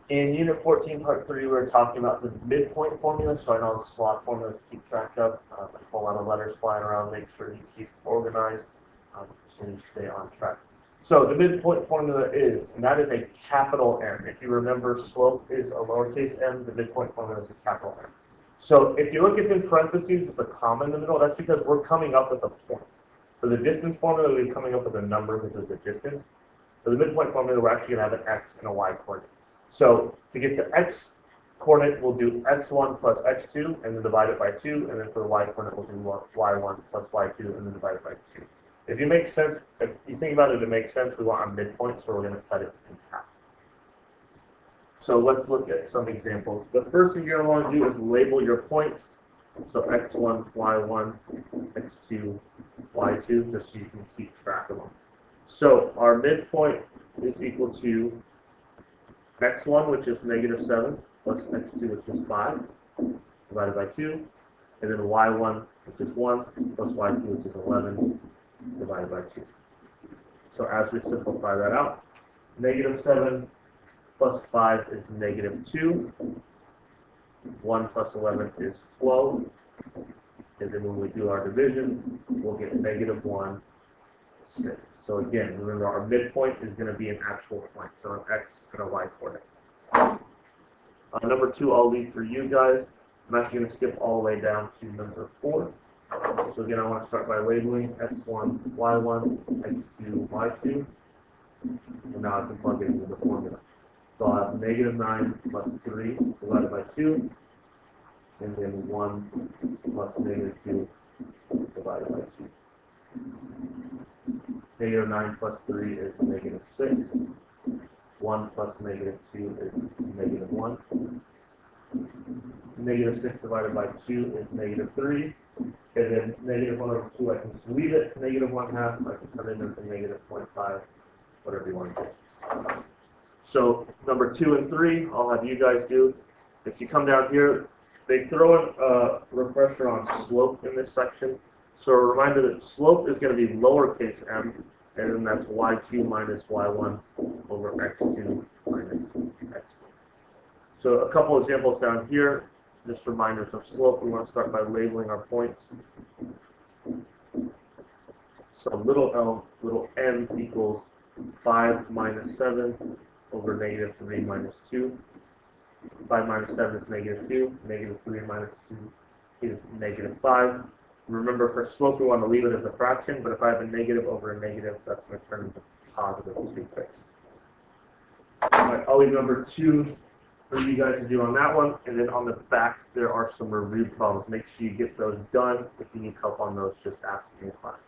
In Unit 14, Part 3, we were talking about the midpoint formula, so I know it's a lot of formulas to keep track of. A whole lot of letters flying around, make sure you keep organized so you stay on track. So the midpoint formula is, and that is a capital M. If you remember, slope is a lowercase m, the midpoint formula is a capital M. So if you look at in parentheses with a comma in the middle, that's because we're coming up with a point. For the distance formula, we're coming up with a number, which is the distance. For the midpoint formula, we're actually going to have an x and a y coordinate. So to get the x coordinate, we'll do x1 plus x2 and then divide it by 2. And then for the y coordinate, we'll do y1 plus y2 and then divide it by 2. If you think about it, it makes sense. We want our midpoint, so we're going to cut it in half. So let's look at some examples. The first thing you're going to want to do is label your points. So x1, y1, x2, y2, just so you can keep track of them. So our midpoint is equal to x1, which is -7, plus x2, which is 5, divided by 2. And then y1, which is 1, plus y2, which is 11, divided by 2. So as we simplify that out, -7 plus 5 is -2. 1 plus 11 is 12. And then when we do our division, we'll get -1, 6. So again, remember our midpoint is going to be an actual point, so an x and a y coordinate. Number 2, I'll leave for you guys. I'm actually going to skip all the way down to number 4. So again, I want to start by labeling x1, y1, x2, y2. And now I can plug it into the formula. So I'll have -9 plus 3 divided by 2. And then 1 plus -2 divided by 2. -9 plus 3 is -6. 1 plus -2 is -1. -6 divided by 2 is -3. And then -1 over 2, I can just leave it. -1/2, I can turn it into -0.5, whatever you want to do. So number 2 and 3, I'll have you guys do. If you come down here, they throw in a refresher on slope in this section. So a reminder that slope is going to be lowercase m, and then that's y2 minus y1 over x2 minus x1. So a couple examples down here, just reminders of slope. We want to start by labeling our points. So little n equals 5 minus 7 over -3 minus 2. 5 minus 7 is -2. -3 minus 2 is -5. Remember, for slope, we want to leave it as a fraction, but if I have a negative over a negative, that's going to turn into positive prefix. All right, I'll leave number 2 for you guys to do on that one, and then on the back, there are some review problems. Make sure you get those done. If you need help on those, just ask me in class.